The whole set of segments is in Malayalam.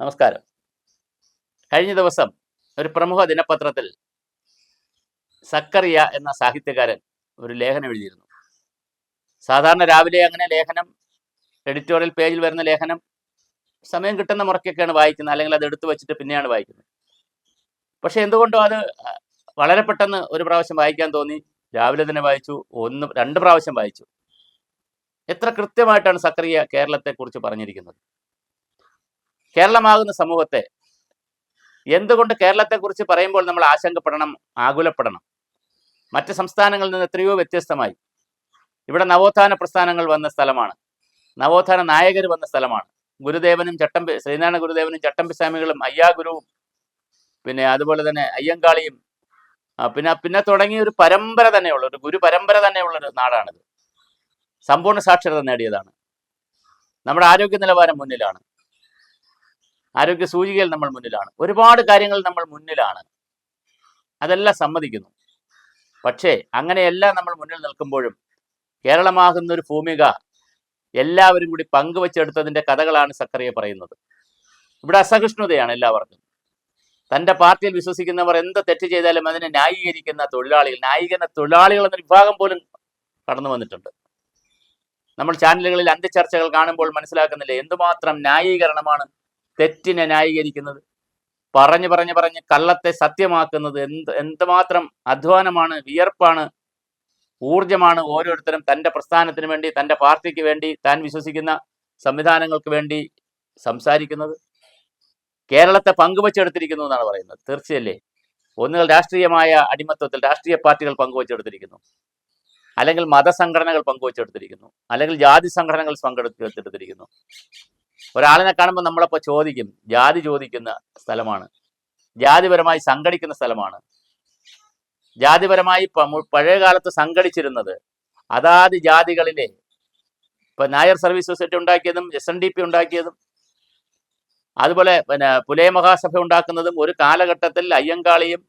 നമസ്കാരം. കഴിഞ്ഞ ദിവസം ഒരു പ്രമുഖ ദിനപത്രത്തിൽ സക്കറിയ എന്ന സാഹിത്യകാരൻ ഒരു ലേഖനം എഴുതിയിരുന്നു. സാധാരണ രാവിലെ അങ്ങനെ ലേഖനം, എഡിറ്റോറിയൽ പേജിൽ വരുന്ന ലേഖനം സമയം കിട്ടുന്ന മുറയ്ക്കൊക്കെയാണ് വായിക്കുന്നത്, അല്ലെങ്കിൽ അത് എടുത്തു വെച്ചിട്ട് പിന്നെയാണ് വായിക്കുന്നത്. പക്ഷെ എന്തുകൊണ്ടോ അത് വളരെ പെട്ടെന്ന് ഒരു പ്രാവശ്യം വായിക്കാൻ തോന്നി. രാവിലെ തന്നെ വായിച്ചു, രണ്ട് പ്രാവശ്യം വായിച്ചു. എത്ര കൃത്യമായിട്ടാണ് സക്കറിയ കേരളത്തെക്കുറിച്ച് പറഞ്ഞിരിക്കുന്നത്. കേരളമാകുന്ന സമൂഹത്തെ, എന്തുകൊണ്ട് കേരളത്തെക്കുറിച്ച് പറയുമ്പോൾ നമ്മൾ ആശങ്കപ്പെടണം, ആകുലപ്പെടണം? മറ്റ് സംസ്ഥാനങ്ങളിൽ നിന്ന് എത്രയോ വ്യത്യസ്തമായി ഇവിടെ നവോത്ഥാന പ്രസ്ഥാനങ്ങൾ വന്ന സ്ഥലമാണ്, നവോത്ഥാന നായകർ വന്ന സ്ഥലമാണ്. ഗുരുദേവനും ശ്രീനാരായണ ഗുരുദേവനും ചട്ടമ്പിസ്വാമികളും അയ്യാഗുരുവും അതുപോലെ തന്നെ അയ്യങ്കാളിയും പിന്നെ തുടങ്ങിയ ഒരു പരമ്പര തന്നെയുള്ള ഒരു ഗുരു പരമ്പര തന്നെയുള്ള ഒരു നാടാണിത്. സമ്പൂർണ്ണ സാക്ഷരത നേടിയതാണ്. നമ്മുടെ ആരോഗ്യ നിലവാരം മുന്നിലാണ്, ആരോഗ്യ സൂചികയിൽ നമ്മൾ മുന്നിലാണ്, ഒരുപാട് കാര്യങ്ങൾ നമ്മൾ മുന്നിലാണ്. അതെല്ലാം സമ്മതിക്കുന്നു. പക്ഷേ അങ്ങനെയെല്ലാം നമ്മൾ മുന്നിൽ നിൽക്കുമ്പോഴും കേരളമാകുന്ന ഒരു ഭൂമിക എല്ലാവരും കൂടി പങ്കുവെച്ചെടുത്തതിൻ്റെ കഥകളാണ് സക്കറിയ പറയുന്നത്. ഇവിടെ അസഹിഷ്ണുതയാണ് എല്ലാവർക്കും. തൻ്റെ പാർട്ടിയിൽ വിശ്വസിക്കുന്നവർ എന്ത് തെറ്റ് ചെയ്താലും അതിനെ ന്യായീകരിക്കുന്ന തൊഴിലാളികൾ എന്ന വിഭാഗം പോലും കടന്നു വന്നിട്ടുണ്ട്. നമ്മൾ ചാനലുകളിൽ അന്ത്യചർച്ചകൾ കാണുമ്പോൾ മനസ്സിലാക്കുന്നില്ലേ എന്തുമാത്രം ന്യായീകരണമാണ് തെറ്റിനെ ന്യായീകരിക്കുന്നത്, പറഞ്ഞ് കള്ളത്തെ സത്യമാക്കുന്നത്. എന്തുമാത്രം അധ്വാനമാണ്, വിയർപ്പാണ്, ഊർജമാണ് ഓരോരുത്തരും തൻ്റെ പ്രസ്ഥാനത്തിന് വേണ്ടി, തൻ്റെ പാർട്ടിക്ക് വേണ്ടി, താൻ വിശ്വസിക്കുന്ന സംവിധാനങ്ങൾക്ക് വേണ്ടി സംസാരിക്കുന്നത്. കേരളത്തെ പങ്കുവച്ചെടുത്തിരിക്കുന്നു എന്നാണ് പറയുന്നത്. തീർച്ചയല്ലേ? ഒന്നുകിൽ രാഷ്ട്രീയമായ അടിമത്വത്തിൽ രാഷ്ട്രീയ പാർട്ടികൾ പങ്കുവച്ചെടുത്തിരിക്കുന്നു, അല്ലെങ്കിൽ മതസംഘടനകൾ പങ്കുവച്ചെടുത്തിരിക്കുന്നു, അല്ലെങ്കിൽ ജാതി സംഘടനകൾ പങ്കെടുത്തെടുത്തിരിക്കുന്നു. ഒരാളിനെ കാണുമ്പോൾ നമ്മളപ്പോൾ ചോദിക്കും, ജാതി ചോദിക്കുന്ന സ്ഥലമാണ്, ജാതിപരമായി സംഘടിക്കുന്ന സ്ഥലമാണ്. ജാതിപരമായി പഴയ കാലത്ത് സംഘടിച്ചിരുന്നത് അതാത് ജാതികളിലെ, നായർ സർവീസ് സൊസൈറ്റി ഉണ്ടാക്കിയതും SNDP ഉണ്ടാക്കിയതും, അതുപോലെ പുലയ മഹാസഭ ഉണ്ടാക്കുന്നതും ഒരു കാലഘട്ടത്തിൽ അയ്യങ്കാളിയും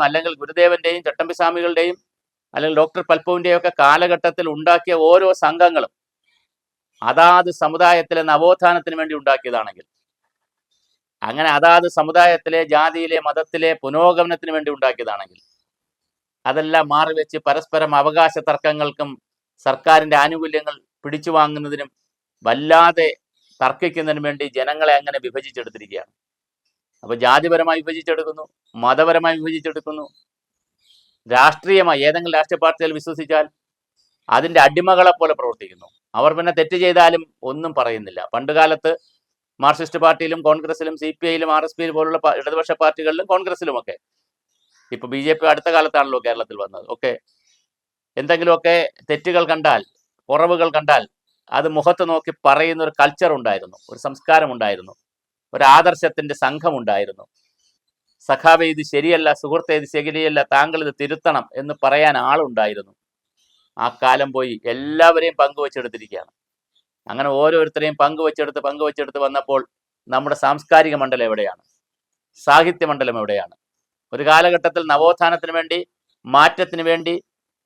അല്ലെങ്കിൽ ഗുരുദേവന്റെയും ചട്ടമ്പിസ്വാമികളുടെയും അല്ലെങ്കിൽ ഡോക്ടർ പൽപ്പുവിൻ്റെയും ഒക്കെ കാലഘട്ടത്തിൽ ഉണ്ടാക്കിയ ഓരോ സംഘങ്ങളും അതാത് സമുദായത്തിലെ നവോത്ഥാനത്തിന് വേണ്ടി ഉണ്ടാക്കിയതാണെങ്കിൽ, അങ്ങനെ അതാത് സമുദായത്തിലെ, ജാതിയിലെ, മതത്തിലെ പുരോഗമനത്തിന് വേണ്ടി ഉണ്ടാക്കിയതാണെങ്കിൽ, അതെല്ലാം മാറിവെച്ച് പരസ്പരം അവകാശ തർക്കങ്ങൾക്കും സർക്കാരിൻ്റെ ആനുകൂല്യങ്ങൾ പിടിച്ചു വാങ്ങുന്നതിനും വല്ലാതെ തർക്കിക്കുന്നതിനും വേണ്ടി ജനങ്ങളെ അങ്ങനെ വിഭജിച്ചെടുത്തിരിക്കുകയാണ്. അപ്പോൾ ജാതിപരമായി വിഭജിച്ചെടുക്കുന്നു, മതപരമായി വിഭജിച്ചെടുക്കുന്നു, രാഷ്ട്രീയമായി ഏതെങ്കിലും രാഷ്ട്രീയ പാർട്ടിയിൽ വിശ്വസിച്ചാൽ അതിൻ്റെ അടിമകളെ പോലെ പ്രവർത്തിക്കുന്നു. അവർ പിന്നെ തെറ്റ് ചെയ്താലും ഒന്നും പറയുന്നില്ല. പണ്ടുകാലത്ത് മാർക്സിസ്റ്റ് പാർട്ടിയിലും കോൺഗ്രസിലും CPIയിലും RSP പോലുള്ള ഇടതുപക്ഷ പാർട്ടികളിലും കോൺഗ്രസിലുമൊക്കെ, ഇപ്പോൾ BJP അടുത്ത കാലത്താണല്ലോ കേരളത്തിൽ വന്നത്, എന്തെങ്കിലുമൊക്കെ തെറ്റുകൾ കണ്ടാൽ, കുറവുകൾ കണ്ടാൽ അത് മുഖത്ത് നോക്കി പറയുന്ന ഒരു കൾച്ചർ ഉണ്ടായിരുന്നു, ഒരു സംസ്കാരം ഉണ്ടായിരുന്നു, ഒരു ആദർശത്തിൻ്റെ സംഘമുണ്ടായിരുന്നു. സഖാവേ ഇത് ശരിയല്ല, സുഹൃത്തെ ഇത് ശരിയല്ല, താങ്കൾ ഇത് തിരുത്തണം എന്ന് പറയാൻ ആളുണ്ടായിരുന്നു. ആ കാലം പോയി, എല്ലാവരെയും പങ്കുവെച്ചെടുത്തിരിക്കുകയാണ്. അങ്ങനെ ഓരോരുത്തരെയും പങ്കുവെച്ചെടുത്ത് വന്നപ്പോൾ നമ്മുടെ സാംസ്കാരിക മണ്ഡലം എവിടെയാണ്? സാഹിത്യ മണ്ഡലം എവിടെയാണ്? ഒരു കാലഘട്ടത്തിൽ നവോത്ഥാനത്തിന് വേണ്ടി, മാറ്റത്തിന് വേണ്ടി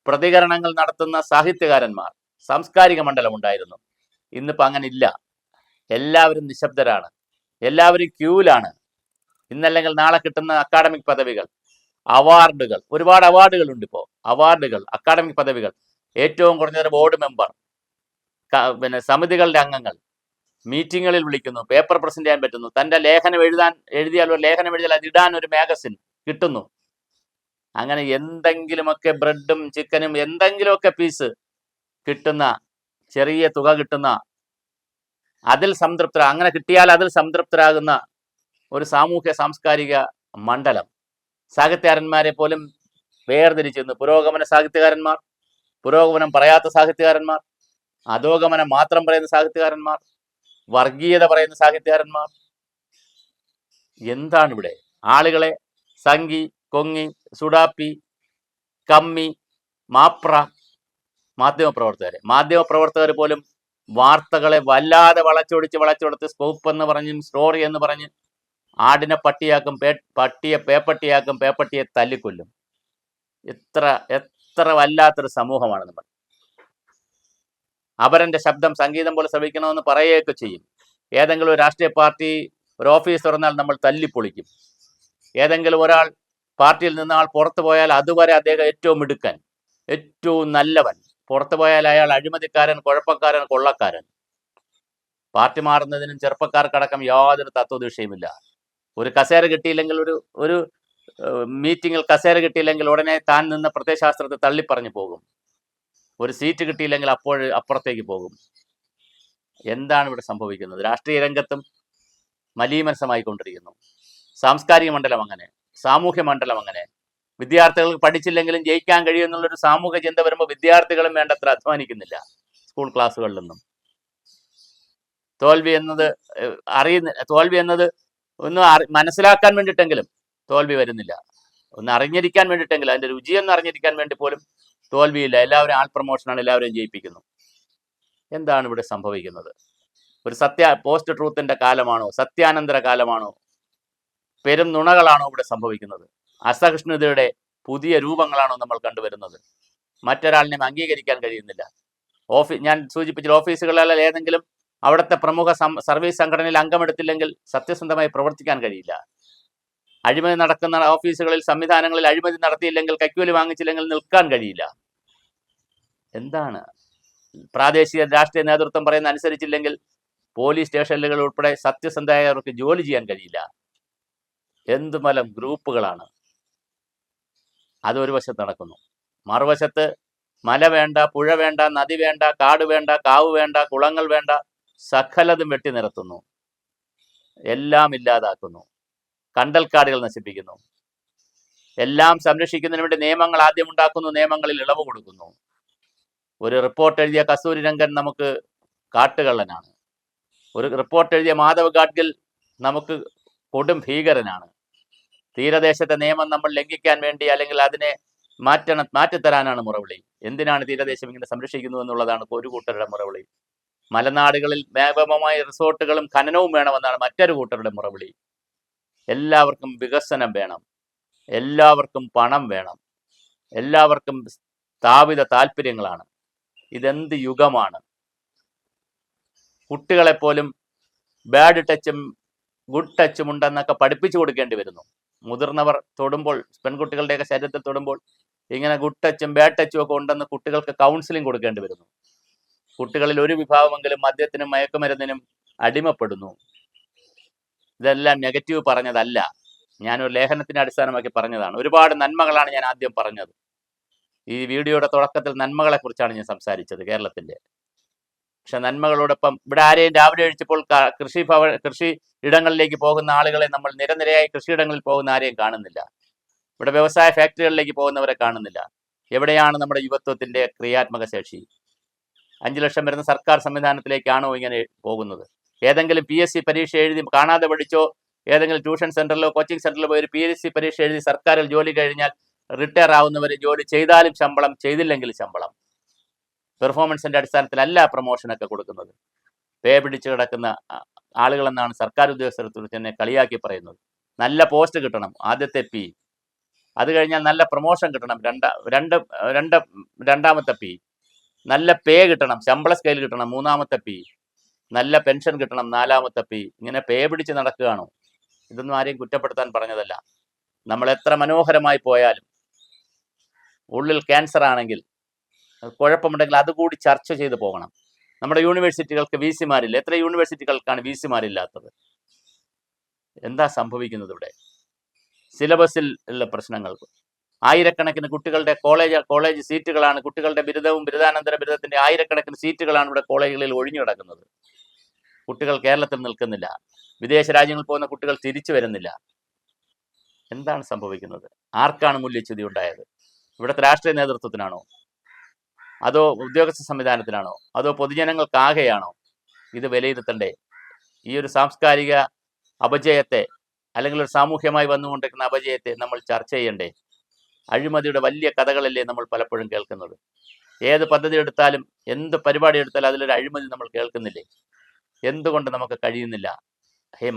പ്രതികരണങ്ങൾ നടത്തുന്ന സാഹിത്യകാരന്മാർ, സാംസ്കാരിക മണ്ഡലം ഉണ്ടായിരുന്നു. ഇന്നിപ്പോൾ അങ്ങനെ ഇല്ല. എല്ലാവരും നിശബ്ദരാണ്, എല്ലാവരും ക്യൂവിലാണ്. ഇന്നല്ലെങ്കിൽ നാളെ കിട്ടുന്ന അക്കാഡമിക് പദവികൾ, അവാർഡുകൾ, ഒരുപാട് അവാർഡുകളുണ്ട് ഇപ്പോൾ. അവാർഡുകൾ, അക്കാഡമിക് പദവികൾ, ഏറ്റവും കുറഞ്ഞൊരു ബോർഡ് മെമ്പർ, സമിതികളുടെ അംഗങ്ങൾ, മീറ്റിങ്ങുകളിൽ വിളിക്കുന്നു, പേപ്പർ പ്രസന്റ് ചെയ്യാൻ പറ്റുന്നു, തൻ്റെ ലേഖനം എഴുതിയാൽ അത് ഇടാൻ ഒരു മാഗസിൻ കിട്ടുന്നു. അങ്ങനെ എന്തെങ്കിലുമൊക്കെ ബ്രെഡും ചിക്കനും എന്തെങ്കിലുമൊക്കെ പീസ് കിട്ടുന്ന, ചെറിയ തുക കിട്ടുന്ന, അങ്ങനെ കിട്ടിയാൽ അതിൽ സംതൃപ്തരാകുന്ന ഒരു സാമൂഹ്യ സാംസ്കാരിക മണ്ഡലം. സാഹിത്യകാരന്മാരെ പോലും വേർതിരിച്ചിരുന്നു. പുരോഗമന സാഹിത്യകാരന്മാർ, പുരോഗമനം പറയാത്ത സാഹിത്യകാരന്മാർ, അധോഗമനം മാത്രം പറയുന്ന സാഹിത്യകാരന്മാർ, വർഗീയത പറയുന്ന സാഹിത്യകാരന്മാർ. എന്താണ് ഇവിടെ? ആളുകളെ സംഘി, കൊങ്ങി, സുഡാപ്പി, കമ്മി, മാപ്ര, മാധ്യമപ്രവർത്തകർ പോലും വാർത്തകളെ വല്ലാതെ വളച്ചൊടുത്ത് സ്കൂപ്പ് എന്ന് പറഞ്ഞും സ്റ്റോറി എന്ന് പറഞ്ഞ് ആടിനെ പട്ടിയാക്കും, പട്ടിയെ പേപ്പട്ടിയാക്കും, പേപ്പട്ടിയെ തല്ലിക്കൊല്ലും. എത്ര വല്ലാത്തൊരു സമൂഹമാണ് നമ്മൾ. അപരൻ്റെ ശബ്ദം സംഗീതം പോലെ ശ്രവിക്കണമെന്ന് പറയുകയൊക്കെ ചെയ്യും. ഏതെങ്കിലും ഒരു രാഷ്ട്രീയ പാർട്ടി ഒരു ഓഫീസ് തുറന്നാൽ നമ്മൾ തല്ലിപ്പൊളിക്കും. ഏതെങ്കിലും ഒരാൾ പാർട്ടിയിൽ നിന്ന് ആൾ പുറത്തു പോയാൽ അതുവരെ അദ്ദേഹം ഏറ്റവും മിടുക്കൻ, ഏറ്റവും നല്ലവൻ. പുറത്തു പോയാൽ അയാൾ അഴിമതിക്കാരൻ, കുഴപ്പക്കാരൻ, കൊള്ളക്കാരൻ. പാർട്ടി മാറുന്നതിനും ചെറുപ്പക്കാർക്കടക്കം യാതൊരു തത്വദീക്ഷയുമില്ല. ഒരു കസേര കിട്ടിയില്ലെങ്കിൽ, ഒരു ഒരു മീറ്റിങ്ങിൽ കസേര കിട്ടിയില്ലെങ്കിൽ ഉടനെ താൻ നിന്ന് പ്രത്യയശാസ്ത്രത്തെ തള്ളിപ്പറഞ്ഞു പോകും. ഒരു സീറ്റ് കിട്ടിയില്ലെങ്കിൽ അപ്പുറത്തേക്ക് പോകും. എന്താണ് ഇവിടെ സംഭവിക്കുന്നത്? രാഷ്ട്രീയ രംഗത്തും മലീമനസമായിക്കൊണ്ടിരിക്കുന്നു. സാംസ്കാരിക മണ്ഡലം അങ്ങനെ, സാമൂഹ്യ മണ്ഡലം അങ്ങനെ. വിദ്യാർത്ഥികൾക്ക് പഠിച്ചില്ലെങ്കിലും ജയിക്കാൻ കഴിയുമെന്നുള്ളൊരു സാമൂഹ്യ ചിന്ത വരുമ്പോൾ വിദ്യാർത്ഥികളും വേണ്ടത്ര അധ്വാനിക്കുന്നില്ല. സ്കൂൾ ക്ലാസ്സുകളിലൊന്നും തോൽവി എന്നത് ഒന്ന് മനസ്സിലാക്കാൻ വേണ്ടിയിട്ടെങ്കിലും തോൽവി വരുന്നില്ല. ഒന്ന് അറിഞ്ഞിരിക്കാൻ വേണ്ടിയിട്ടെങ്കിലും, അതിന്റെ രുചിയൊന്നും അറിഞ്ഞിരിക്കാൻ വേണ്ടി പോലും തോൽവിയില്ല. എല്ലാവരും ആൾ പ്രൊമോഷനാണ്, എല്ലാവരെയും ജയിപ്പിക്കുന്നു. എന്താണ് ഇവിടെ സംഭവിക്കുന്നത്? ഒരു പോസ്റ്റ് ട്രൂത്തിന്റെ കാലമാണോ? സത്യാനന്തര കാലമാണോ? പെരും നുണകളാണോ ഇവിടെ സംഭവിക്കുന്നത്? അസഹിഷ്ണുതയുടെ പുതിയ രൂപങ്ങളാണോ നമ്മൾ കണ്ടുവരുന്നത്? മറ്റൊരാളിനെയും അംഗീകരിക്കാൻ കഴിയുന്നില്ല. ഞാൻ സൂചിപ്പിച്ച ഓഫീസുകളിൽ ഏതെങ്കിലും അവിടുത്തെ പ്രമുഖ സർവീസ് സംഘടനയിൽ അംഗമെടുത്തില്ലെങ്കിൽ സത്യസന്ധമായി പ്രവർത്തിക്കാൻ കഴിയില്ല. അഴിമതി നടക്കുന്ന ഓഫീസുകളിൽ, സംവിധാനങ്ങളിൽ അഴിമതി നടത്തിയില്ലെങ്കിൽ, കൈക്കൂലി വാങ്ങിച്ചില്ലെങ്കിൽ നിൽക്കാൻ കഴിയില്ല. എന്താണ്? പ്രാദേശിക രാഷ്ട്രീയ നേതൃത്വം പറയുന്ന അനുസരിച്ചില്ലെങ്കിൽ പോലീസ് സ്റ്റേഷനുകൾ ഉൾപ്പെടെ സത്യസന്ധരായവർക്ക് ജോലി ചെയ്യാൻ കഴിയില്ല. എന്തുമലം ഗ്രൂപ്പുകളാണ്. അതൊരു വശത്ത് നടക്കുന്നു. മറുവശത്ത് മല വേണ്ട, പുഴ വേണ്ട, നദി വേണ്ട, കാട് വേണ്ട, കാവ് വേണ്ട, കുളങ്ങൾ വേണ്ട, സകലതും വെട്ടി നിരത്തുന്നു, എല്ലാം ഇല്ലാതാക്കുന്നു, കണ്ടൽക്കാടുകൾ നശിപ്പിക്കുന്നു. എല്ലാം സംരക്ഷിക്കുന്നതിന് വേണ്ടി നിയമങ്ങൾ ആദ്യം ഉണ്ടാക്കുന്നു, നിയമങ്ങളിൽ ഇളവ് കൊടുക്കുന്നു. ഒരു റിപ്പോർട്ട് എഴുതിയ കസ്തൂരി രംഗൻ നമുക്ക് കാട്ടുകള്ളനാണ്. ഒരു റിപ്പോർട്ട് എഴുതിയ മാധവ് ഗാഡ്ഗിൽ നമുക്ക് കൊടും ഭീകരനാണ്. തീരദേശത്തെ നിയമം നമ്മൾ ലംഘിക്കാൻ വേണ്ടി, അല്ലെങ്കിൽ അതിനെ മാറ്റിത്തരാനാണ് മുറവിളി. എന്തിനാണ് തീരദേശം ഇങ്ങനെ സംരക്ഷിക്കുന്നു എന്നുള്ളതാണ് ഒരു കൂട്ടരുടെ മുറവിളി. മലനാടുകളിൽ വ്യാപകമായ റിസോർട്ടുകളും ഖനനവും വേണമെന്നാണ് മറ്റൊരു കൂട്ടരുടെ മുറവിളി. എല്ലാവർക്കും വികസനം വേണം, എല്ലാവർക്കും പണം വേണം, എല്ലാവർക്കും സ്ഥാപിത താല്പര്യങ്ങളാണ്. ഇതെന്ത് യുഗമാണ്? കുട്ടികളെപ്പോലും ബാഡ് ടച്ചും ഗുഡ് ടച്ചും ഉണ്ടെന്നൊക്കെ പഠിപ്പിച്ചു കൊടുക്കേണ്ടി വരുന്നു. മുതിർന്നവർ തൊടുമ്പോൾ, പെൺകുട്ടികളുടെയൊക്കെ ശരീരത്തിൽ തൊടുമ്പോൾ ഇങ്ങനെ ഗുഡ് ടച്ചും ബാഡ് ടച്ചും ഒക്കെ ഉണ്ടെന്ന് കുട്ടികൾക്ക് കൗൺസിലിംഗ് കൊടുക്കേണ്ടി വരുന്നു. കുട്ടികളിൽ ഒരു വിഭാഗമെങ്കിലും മദ്യത്തിനും മയക്കുമരുന്നിനും അടിമപ്പെടുന്നു. ഇതെല്ലാം നെഗറ്റീവ് പറഞ്ഞതല്ല, ഞാനൊരു ലേഖനത്തിനെ അടിസ്ഥാനമാക്കി പറഞ്ഞതാണ്. ഒരുപാട് നന്മകളാണ് ഞാൻ ആദ്യം പറഞ്ഞത്. ഈ വീഡിയോയുടെ തുടക്കത്തിൽ നന്മകളെക്കുറിച്ചാണ് ഞാൻ സംസാരിച്ചത്, കേരളത്തിൻ്റെ. പക്ഷെ നന്മകളോടൊപ്പം ഇവിടെ ആരെയും രാവിലെ എഴുതിയപ്പോൾ കൃഷി ഇടങ്ങളിലേക്ക് പോകുന്ന ആളുകളെ നമ്മൾ നിരനിരയായി കൃഷിയിടങ്ങളിൽ പോകുന്ന ആരെയും കാണുന്നില്ല. ഇവിടെ വ്യവസായ ഫാക്ടറികളിലേക്ക് പോകുന്നവരെ കാണുന്നില്ല. എവിടെയാണ് നമ്മുടെ യുവത്വത്തിൻ്റെ ക്രിയാത്മക ശേഷി? 5 ലക്ഷം വരുന്ന സർക്കാർ സംവിധാനത്തിലേക്കാണോ ഇങ്ങനെ പോകുന്നത്? ഏതെങ്കിലും PSC പരീക്ഷ എഴുതി കാണാതെ പഠിച്ചോ, ഏതെങ്കിലും ട്യൂഷൻ സെന്ററിലോ കോച്ചിങ് സെന്ററിലോ പോയി ഒരു PSC പരീക്ഷ എഴുതി സർക്കാരിൽ ജോലി കഴിഞ്ഞാൽ റിട്ടയർ ആവുന്നവർ ജോലി ചെയ്താലും ശമ്പളം, ചെയ്തില്ലെങ്കിൽ ശമ്പളം. പെർഫോമൻസിന്റെ അടിസ്ഥാനത്തിലല്ല പ്രൊമോഷനൊക്കെ കൊടുക്കുന്നത്. പേ പിടിച്ച് കിടക്കുന്ന ആളുകളെന്നാണ് സർക്കാർ ഉദ്യോഗസ്ഥരെ തന്നെ കളിയാക്കി പറയുന്നത്. നല്ല പോസ്റ്റ് കിട്ടണം, ആദ്യത്തെ P. അത് കഴിഞ്ഞാൽ നല്ല പ്രൊമോഷൻ കിട്ടണം, രണ്ടാമത്തെ P. നല്ല പേ കിട്ടണം, ശമ്പള സ്കെയിൽ കിട്ടണം, മൂന്നാമത്തെ P. നല്ല പെൻഷൻ കിട്ടണം, നാലാമത്തെ P. ഇങ്ങനെ പേ പിടിച്ച് നടക്കുകയാണോ? ഇതൊന്നും ആരെയും കുറ്റപ്പെടുത്താൻ പറഞ്ഞതല്ല. നമ്മൾ എത്ര മനോഹരമായി പോയാലും ഉള്ളിൽ ക്യാൻസർ ആണെങ്കിൽ, കുഴപ്പമുണ്ടെങ്കിൽ അതുകൂടി ചർച്ച ചെയ്ത് പോകണം. നമ്മുടെ യൂണിവേഴ്സിറ്റികൾക്ക് VC-മാരില്ല. എത്ര യൂണിവേഴ്സിറ്റികൾക്കാണ് VC-മാരില്ലാത്തത്? എന്താ സംഭവിക്കുന്നത് ഇവിടെ? സിലബസിൽ ഉള്ള പ്രശ്നങ്ങൾക്ക് ആയിരക്കണക്കിന് കുട്ടികളുടെ കോളേജ് സീറ്റുകളാണ്, കുട്ടികളുടെ ബിരുദവും ബിരുദാനന്തര ബിരുദത്തിന്റെ ആയിരക്കണക്കിന് സീറ്റുകളാണ് ഇവിടെ കോളേജുകളിൽ ഒഴിഞ്ഞു കിടക്കുന്നത്. കുട്ടികൾ കേരളത്തിൽ നിൽക്കുന്നില്ല. വിദേശ രാജ്യങ്ങളിൽ പോകുന്ന കുട്ടികൾ തിരിച്ചു വരുന്നില്ല. എന്താണ് സംഭവിക്കുന്നത്? ആർക്കാണ് മൂല്യച്യുതി ഉണ്ടായത്? ഇവിടുത്തെ രാഷ്ട്രീയ നേതൃത്വത്തിനാണോ? അതോ ഉദ്യോഗസ്ഥ സംവിധാനത്തിനാണോ? അതോ പൊതുജനങ്ങൾക്കാകെയാണോ? ഇത് വിലയിരുത്തണ്ടേ? ഈ ഒരു സാംസ്കാരിക അപജയത്തെ, അല്ലെങ്കിൽ ഒരു സാമൂഹ്യമായി വന്നുകൊണ്ടിരിക്കുന്ന അപജയത്തെ നമ്മൾ ചർച്ച ചെയ്യണ്ടേ? അഴിമതിയുടെ വലിയ കഥകളല്ലേ നമ്മൾ പലപ്പോഴും കേൾക്കുന്നത്? ഏത് പദ്ധതി എടുത്താലും, എന്ത് പരിപാടി എടുത്താലും അതിലൊരു അഴിമതി നമ്മൾ കേൾക്കുന്നില്ലേ? എന്തുകൊണ്ട് നമുക്ക് കഴിയുന്നില്ല?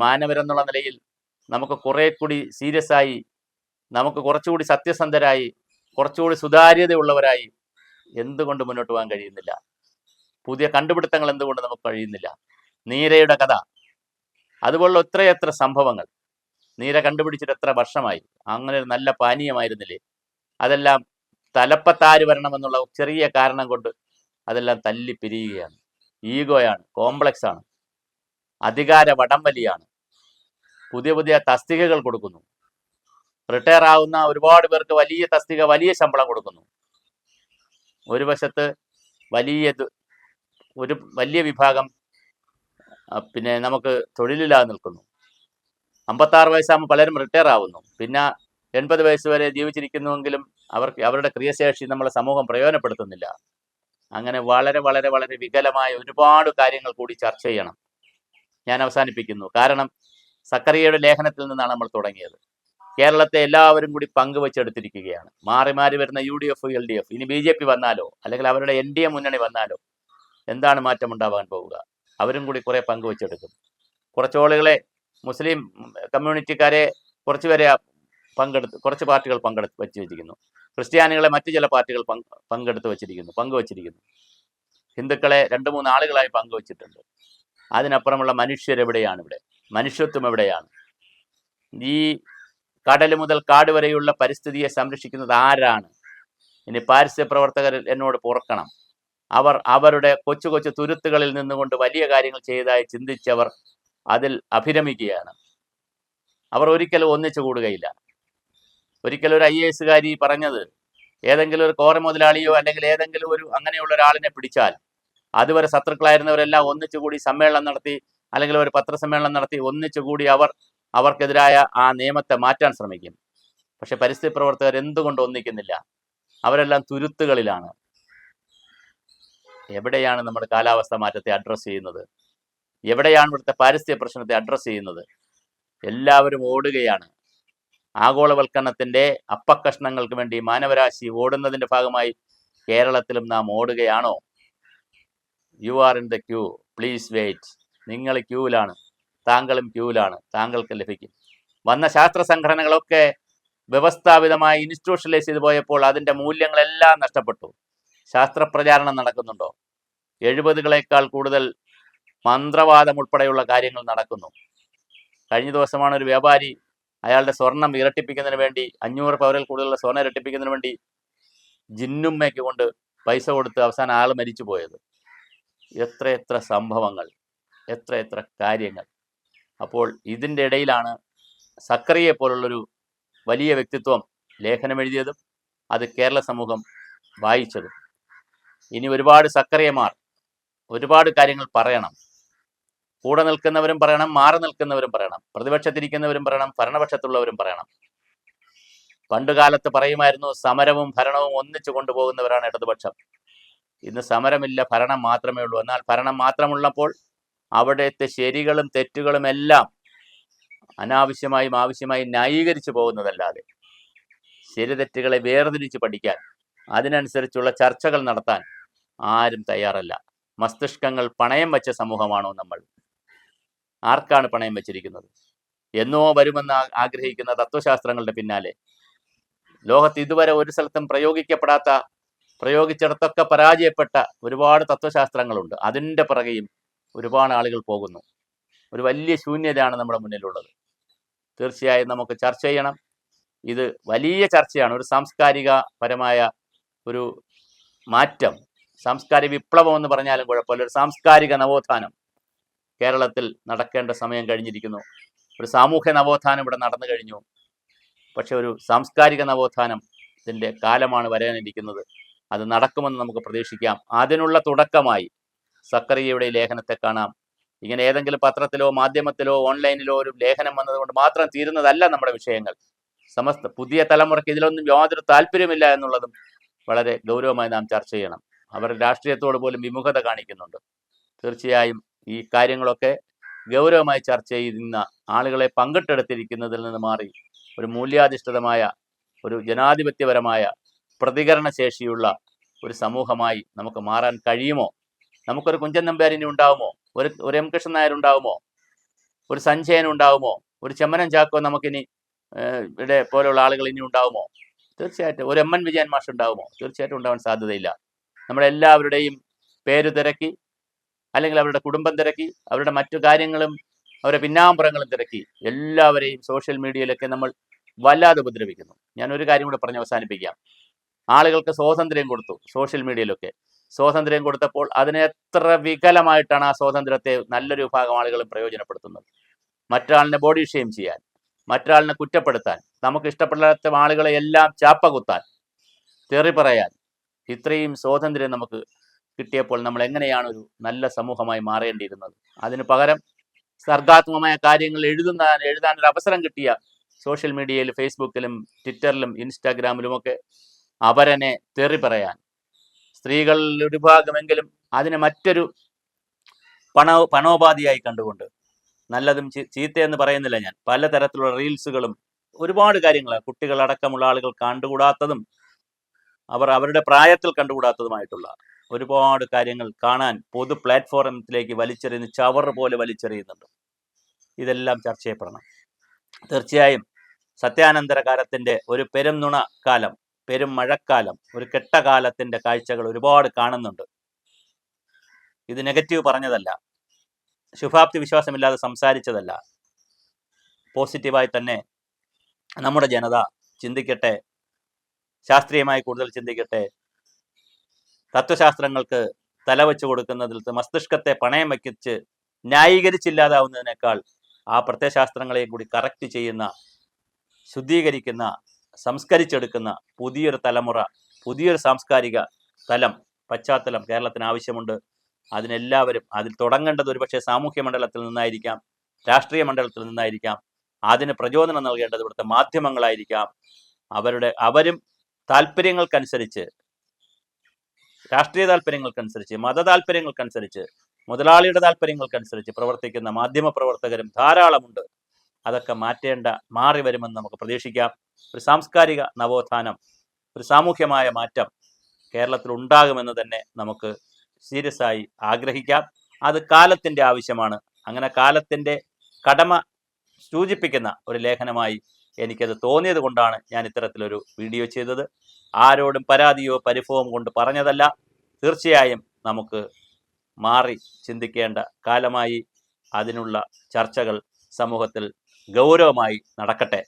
മാനവരെന്നുള്ള നിലയിൽ നമുക്ക് കുറെ കൂടി സീരിയസ് ആയി, നമുക്ക് കുറച്ചുകൂടി സത്യസന്ധരായി, കുറച്ചുകൂടി സുതാര്യതയുള്ളവരായി എന്തുകൊണ്ട് മുന്നോട്ട് പോകാൻ കഴിയുന്നില്ല? പുതിയ കണ്ടുപിടുത്തങ്ങൾ എന്തുകൊണ്ട് നമുക്ക് കഴിയുന്നില്ല? നീരയുടെ കഥ, അതുപോലുള്ള എത്രയെത്ര സംഭവങ്ങൾ. നീര കണ്ടുപിടിച്ചിട്ട് എത്ര വർഷമായി. അങ്ങനെ ഒരു നല്ല പാനീയമായിരുന്നില്ലേ. അതെല്ലാം തലപ്പത്താര് വരണമെന്നുള്ള ചെറിയ കാരണം കൊണ്ട് അതെല്ലാം തല്ലി പിരിയുകയാണ്. ഈഗോയാണ്, കോംപ്ലക്സ് ആണ്, അധികാര വടംവലിയാണ്, പുതിയ പുതിയ തസ്തികകൾ കൊടുക്കുന്നു. റിട്ടയർ ആവുന്ന ഒരുപാട് പേർക്ക് വലിയ തസ്തിക, വലിയ ശമ്പളം കൊടുക്കുന്നു. ഒരു വശത്ത് ഒരു വലിയ വിഭാഗം പിന്നെ നമുക്ക് തൊഴിലില്ലാതെ നിൽക്കുന്നു. 56 വയസ്സാകുമ്പോൾ പലരും റിട്ടയർ ആവുന്നു. പിന്നെ 80 വയസ്സ് വരെ ജീവിച്ചിരിക്കുന്നുവെങ്കിലും അവരുടെ ക്രിയശേഷി നമ്മളെ സമൂഹം പ്രയോജനപ്പെടുത്തുന്നില്ല. അങ്ങനെ വളരെ വളരെ വളരെ വികലമായ ഒരുപാട് കാര്യങ്ങൾ കൂടി ചർച്ച ചെയ്യണം. ഞാൻ അവസാനിപ്പിക്കുന്നു. കാരണം സക്കറിയയുടെ ലേഖനത്തിൽ നിന്നാണ് നമ്മൾ തുടങ്ങിയത്. കേരളത്തെ എല്ലാവരും കൂടി പങ്കുവെച്ചെടുത്തിരിക്കുകയാണ്. മാറി മാറി വരുന്ന UDF, LDF, ഇനി BJP വന്നാലോ അല്ലെങ്കിൽ അവരുടെ NDA മുന്നണി വന്നാലോ എന്താണ് മാറ്റമുണ്ടാവാൻ പോവുക? അവരും കൂടി കുറെ പങ്കുവെച്ചെടുക്കും. കുറച്ചോളുകളെ മുസ്ലിം കമ്മ്യൂണിറ്റിക്കാരെ കുറച്ചുപേരെ കുറച്ച് പാർട്ടികൾ വെച്ചിരിക്കുന്നു. ക്രിസ്ത്യാനികളെ മറ്റു ചില പാർട്ടികൾ പങ്കുവച്ചിരിക്കുന്നു. ഹിന്ദുക്കളെ 2-3 ആളുകളായി പങ്കുവച്ചിട്ടുണ്ട്. അതിനപ്പുറമുള്ള മനുഷ്യരെവിടെയാണ്? ഇവിടെ മനുഷ്യത്വം എവിടെയാണ്? ഈ കടൽ മുതൽ കാട് വരെയുള്ള പരിസ്ഥിതിയെ സംരക്ഷിക്കുന്നത് ആരാണ്? ഇനി പാരിസ്ഥിതിക പ്രവർത്തകർ എന്നോട് പൊറുക്കണം. അവരുടെ കൊച്ചു കൊച്ചു തുരുത്തുകളിൽ നിന്നുകൊണ്ട് വലിയ കാര്യങ്ങൾ ചെയ്തതായി ചിന്തിച്ചവർ അതിൽ അഭിരമിക്കുകയാണ്. അവർ ഒരിക്കലും ഒന്നിച്ചു കൂടുകയില്ല. ഒരിക്കലും ഒരു IAS പറഞ്ഞത്, ഏതെങ്കിലും ഒരു കോറ മുതലാളിയോ അല്ലെങ്കിൽ ഏതെങ്കിലും ഒരു അങ്ങനെയുള്ള ഒരാളിനെ പിടിച്ചാൽ അതുവരെ ശത്രുക്കളായിരുന്നവരെല്ലാം ഒന്നിച്ചുകൂടി സമ്മേളനം നടത്തി അല്ലെങ്കിൽ ഒരു പത്രസമ്മേളനം നടത്തി ഒന്നിച്ചുകൂടി അവർക്കെതിരായ ആ നിയമത്തെ മാറ്റാൻ ശ്രമിക്കും. പക്ഷെ പരിസ്ഥിതി പ്രവർത്തകർ എന്തുകൊണ്ട് ഒന്നിക്കുന്നില്ല? അവരെല്ലാം തുരുത്തുകളിലാണ്. എവിടെയാണ് നമ്മുടെ കാലാവസ്ഥ മാറ്റത്തെ അഡ്രസ്സ് ചെയ്യുന്നത്? എവിടെയാണ് ഇവിടുത്തെ പാരിസ്ഥിതിക പ്രശ്നത്തെ അഡ്രസ്സ് ചെയ്യുന്നത്? എല്ലാവരും ഓടുകയാണ്. ആഗോളവൽക്കരണത്തിന്റെ അപ്പക്കഷ്ണങ്ങൾക്ക് വേണ്ടി മാനവരാശി ഓടുന്നതിന്റെ ഭാഗമായി കേരളത്തിലും നാം ഓടുകയാണോ? You are in the queue, please wait. നിങ്ങൾ ക്യൂവിലാണ്, താങ്കളും ക്യൂവിലാണ്, താങ്കൾക്ക് ലഭിക്കും. വന്ന ശാസ്ത്ര സംഘടനകളൊക്കെ വ്യവസ്ഥാപിതമായി ഇൻസ്റ്റിറ്റ്യൂഷണലൈസ് ചെയ്തു പോയപ്പോൾ അതിൻ്റെ മൂല്യങ്ങളെല്ലാം നഷ്ടപ്പെട്ടു. ശാസ്ത്രപ്രചാരണം നടക്കുന്നുണ്ടോ? 70കളേക്കാൾ കൂടുതൽ മന്ത്രവാദം ഉൾപ്പെടെയുള്ള കാര്യങ്ങൾ നടക്കുന്നു. കഴിഞ്ഞ ദിവസമാണ് ഒരു വ്യാപാരി അയാളുടെ സ്വർണം ഇരട്ടിപ്പിക്കുന്നതിന് വേണ്ടി 500 പവനിൽ കൂടുതലുള്ള സ്വർണ്ണം ഇരട്ടിപ്പിക്കുന്നതിന് വേണ്ടി ജിന്നുമ്മയ്ക്ക് കൊണ്ട് പൈസ കൊടുത്ത് അവസാനം ആൾ മരിച്ചു പോയത്. എത്ര സംഭവങ്ങൾ, എത്ര കാര്യങ്ങൾ. അപ്പോൾ ഇതിൻ്റെ ഇടയിലാണ് സക്കറിയെ പോലുള്ളൊരു വലിയ വ്യക്തിത്വം ലേഖനം എഴുതിയതും അത് കേരള സമൂഹം വായിച്ചതും. ഇനി ഒരുപാട് സക്കറിയമാർ ഒരുപാട് കാര്യങ്ങൾ പറയണം. കൂടെ നിൽക്കുന്നവരും പറയണം, മാറി നിൽക്കുന്നവരും പറയണം, പ്രതിപക്ഷത്തിരിക്കുന്നവരും പറയണം, ഭരണപക്ഷത്തുള്ളവരും പറയണം. പണ്ടുകാലത്ത് പറയുമായിരുന്നു, സമരവും ഭരണവും ഒന്നിച്ചു കൊണ്ടുപോകുന്നവരാണ് ഇടതുപക്ഷം. ഇന്ന് സമരമില്ല, ഭരണം മാത്രമേ ഉള്ളൂ. എന്നാൽ ഭരണം മാത്രമുള്ളപ്പോൾ അവിടുത്തെ ശരികളും തെറ്റുകളും എല്ലാം അനാവശ്യമായും ആവശ്യമായും ന്യായീകരിച്ചു പോകുന്നതല്ലാതെ ശരി തെറ്റുകളെ വേർതിരിച്ച് പഠിക്കാൻ, അതിനനുസരിച്ചുള്ള ചർച്ചകൾ നടത്താൻ ആരും തയ്യാറല്ല. മസ്തിഷ്കങ്ങൾ പണയം വെച്ച സമൂഹമാണോ നമ്മൾ? ആർക്കാണ് പണയം വെച്ചിരിക്കുന്നത്? എന്നോ വരുമെന്ന് ആഗ്രഹിക്കുന്ന തത്വശാസ്ത്രങ്ങളുടെ പിന്നാലെ ലോകത്ത് ഇതുവരെ ഒരു സ്ഥലത്തും പ്രയോഗിച്ചിടത്തൊക്കെ പരാജയപ്പെട്ട ഒരുപാട് തത്വശാസ്ത്രങ്ങളുണ്ട്. അതിൻ്റെ പുറകെയും ഒരുപാട് ആളുകൾ പോകുന്നു. ഒരു വലിയ ശൂന്യതയാണ് നമ്മുടെ മുന്നിലുള്ളത്. തീർച്ചയായും നമുക്ക് ചർച്ച ചെയ്യണം. ഇത് വലിയ ചർച്ചയാണ്. ഒരു സാംസ്കാരികപരമായ ഒരു മാറ്റം, സാംസ്കാരിക വിപ്ലവം എന്ന് പറഞ്ഞാലും കുഴപ്പമില്ല. ഒരു സാംസ്കാരിക നവോത്ഥാനം കേരളത്തിൽ നടക്കേണ്ട സമയം കഴിഞ്ഞിരിക്കുന്നു. ഒരു സാമൂഹ്യ നവോത്ഥാനം ഇവിടെ നടന്നു കഴിഞ്ഞു. പക്ഷെ ഒരു സാംസ്കാരിക നവോത്ഥാനത്തിൻ്റെ കാലമാണ് വരാനിരിക്കുന്നത്. അത് നടക്കുമെന്ന് നമുക്ക് പ്രതീക്ഷിക്കാം. അതിനുള്ള തുടക്കമായി സക്കറിയയുടെ ലേഖനത്തെ കാണാം. ഇങ്ങനെ ഏതെങ്കിലും പത്രത്തിലോ മാധ്യമത്തിലോ ഓൺലൈനിലോ ഒരു ലേഖനം വന്നതുകൊണ്ട് മാത്രം തീരുന്നതല്ല നമ്മുടെ വിഷയങ്ങൾ. പുതിയ തലമുറയ്ക്ക് ഇതിലൊന്നും യാതൊരു താല്പര്യമില്ല എന്നുള്ളതും വളരെ ഗൗരവമായി നാം ചർച്ച ചെയ്യണം. അവർ രാഷ്ട്രീയത്തോട് പോലും വിമുഖത കാണിക്കുന്നുണ്ട്. തീർച്ചയായും ഈ കാര്യങ്ങളൊക്കെ ഗൗരവമായി ചർച്ച ചെയ്യുന്ന ആളുകളെ പങ്കിട്ടെടുത്തിരിക്കുന്നതിൽ നിന്ന് മാറി ഒരു മൂല്യാധിഷ്ഠിതമായ, ഒരു ജനാധിപത്യപരമായ പ്രതികരണശേഷിയുള്ള ഒരു സമൂഹമായി നമുക്ക് മാറാൻ കഴിയുമോ? നമുക്കൊരു കുഞ്ചൻ നമ്പ്യാരിനി ഉണ്ടാവുമോ? ഒരു എം കൃഷ്ണൻ നായർ ഉണ്ടാവുമോ? ഒരു സഞ്ജയൻ ഉണ്ടാവുമോ? ഒരു ചെമ്മനം ചാക്കോ നമുക്കിനി ഇവിടെ പോലെയുള്ള ആളുകൾ ഇനി ഉണ്ടാവുമോ? തീർച്ചയായിട്ടും. ഒരു MN വിജയൻ മാഷ് ഉണ്ടാവുമോ? തീർച്ചയായിട്ടും ഉണ്ടാവാൻ സാധ്യതയില്ല. നമ്മളെല്ലാവരുടെയും പേര് തിരക്കി അല്ലെങ്കിൽ അവരുടെ കുടുംബം തിരക്കി അവരുടെ മറ്റു കാര്യങ്ങളും അവരെ പിന്നാമ്പുറങ്ങളും തിരക്കി എല്ലാവരെയും സോഷ്യൽ മീഡിയയിലൊക്കെ നമ്മൾ വല്ലാതെ ഉപദ്രവിക്കുന്നു. ഞാൻ ഒരു കാര്യം കൂടെ പറഞ്ഞ് അവസാനിപ്പിക്കാം. ആളുകൾക്ക് സ്വാതന്ത്ര്യം കൊടുത്തു സോഷ്യൽ മീഡിയയിലൊക്കെ. സ്വാതന്ത്ര്യം കൊടുത്തപ്പോൾ അതിനെ എത്ര വികലമായിട്ടാണ് ആ സ്വാതന്ത്ര്യത്തെ നല്ലൊരു വിഭാഗം ആളുകളും പ്രയോജനപ്പെടുത്തുന്നത്. മറ്റൊരാളിനെ ബോഡി ഷെയിം ചെയ്യാൻ, മറ്റൊരാളിനെ കുറ്റപ്പെടുത്താൻ, നമുക്ക് ഇഷ്ടപ്പെടാത്ത ആളുകളെ എല്ലാം ചാപ്പ കുത്താൻ, തെറി പറയാൻ, ഇത്രയും സ്വാതന്ത്ര്യം നമുക്ക് കിട്ടിയപ്പോൾ നമ്മൾ എങ്ങനെയാണ് ഒരു നല്ല സമൂഹമായി മാറേണ്ടിയിരുന്നത്? അതിന് പകരം സർഗാത്മകമായ കാര്യങ്ങൾ എഴുതാൻ ഒരു അവസരം കിട്ടിയ സോഷ്യൽ മീഡിയയിൽ, ഫേസ്ബുക്കിലും ട്വിറ്ററിലും ഇൻസ്റ്റാഗ്രാമിലുമൊക്കെ അവരനെ തെറി പറയാൻ, സ്ത്രീകളിൽ ഒരു ഭാഗമെങ്കിലും അതിനെ മറ്റൊരു പണോപാധിയായി കണ്ടുകൊണ്ട്, നല്ലതും ചീത്തയെന്ന് പറയുന്നില്ല ഞാൻ, പലതരത്തിലുള്ള റീൽസുകളും ഒരുപാട് കാര്യങ്ങൾ കുട്ടികളടക്കമുള്ള ആളുകൾ കണ്ടുകൂടാത്തതും അവർ അവരുടെ പ്രായത്തിൽ കണ്ടുകൂടാത്തതുമായിട്ടുള്ള ഒരുപാട് കാര്യങ്ങൾ കാണാൻ പൊതു പ്ലാറ്റ്ഫോമിലേക്ക് വലിച്ചെറിയുന്ന ചവറ് പോലെ വലിച്ചെറിയുന്നുണ്ട്. ഇതെല്ലാം ചർച്ച ചെയ്യപ്പെടണം. തീർച്ചയായും സത്യാനന്തര കാലത്തിൻ്റെ ഒരു പെരും നുണ കാലം, പെരും മഴക്കാലം, ഒരു കെട്ടകാലത്തിൻ്റെ കാഴ്ചകൾ ഒരുപാട് കാണുന്നുണ്ട്. ഇത് നെഗറ്റീവ് പറഞ്ഞതല്ല, ശുഭാപ്തി വിശ്വാസമില്ലാതെ സംസാരിച്ചതല്ല. പോസിറ്റീവായി തന്നെ നമ്മുടെ ജനത ചിന്തിക്കട്ടെ, ശാസ്ത്രീയമായി കൂടുതൽ ചിന്തിക്കട്ടെ. തത്വശാസ്ത്രങ്ങൾക്ക് തലവെച്ച് കൊടുക്കുന്നതിൽ മസ്തിഷ്കത്തെ പണയം വയ്ക്കിച്ച് ന്യായീകരിച്ചില്ലാതാവുന്നതിനേക്കാൾ ആ പ്രത്യയശാസ്ത്രങ്ങളെയും കൂടി കറക്റ്റ് ചെയ്യുന്ന, ശുദ്ധീകരിക്കുന്ന, സംസ്കരിച്ചെടുക്കുന്ന പുതിയൊരു തലമുറ, പുതിയൊരു സാംസ്കാരിക തലം, പശ്ചാത്തലം കേരളത്തിന് ആവശ്യമുണ്ട്. അതിനെല്ലാവരും, അതിൽ തുടങ്ങേണ്ടത് ഒരുപക്ഷെ സാമൂഹ്യ മണ്ഡലത്തിൽ നിന്നായിരിക്കാം, രാഷ്ട്രീയ മണ്ഡലത്തിൽ നിന്നായിരിക്കാം. അതിന് പ്രചോദനം നൽകേണ്ടത് ഇവിടുത്തെ മാധ്യമങ്ങളായിരിക്കാം. അവരും താല്പര്യങ്ങൾക്കനുസരിച്ച്, രാഷ്ട്രീയ താല്പര്യങ്ങൾക്കനുസരിച്ച്, മത താല്പര്യങ്ങൾക്കനുസരിച്ച്, മുതലാളിയുടെ താല്പര്യങ്ങൾക്കനുസരിച്ച് പ്രവർത്തിക്കുന്ന മാധ്യമ പ്രവർത്തകരും ധാരാളമുണ്ട്. അതൊക്കെ മാറി വരുമെന്ന് നമുക്ക് പ്രതീക്ഷിക്കാം. ഒരു സാംസ്കാരിക നവോത്ഥാനം, ഒരു സാമൂഹ്യമായ മാറ്റം കേരളത്തിൽ ഉണ്ടാകുമെന്ന് തന്നെ നമുക്ക് സീരിയസ് ആയി ആഗ്രഹിക്കാം. അത് കാലത്തിൻ്റെ ആവശ്യമാണ്. അങ്ങനെ കാലത്തിൻ്റെ കടമ സൂചിപ്പിക്കുന്ന ഒരു ലേഖനമായി എനിക്കത് തോന്നിയത് കൊണ്ടാണ് ഞാൻ ഇത്തരത്തിലൊരു വീഡിയോ ചെയ്തത്. ആരോടും പരാതിയോ പരിഭവം കൊണ്ട് പറഞ്ഞതല്ല. തീർച്ചയായും നമുക്ക് മാറി ചിന്തിക്കേണ്ട കാലമായി. അതിനുള്ള ചർച്ചകൾ സമൂഹത്തിൽ ഗൗരവമായി നടക്കട്ടെ.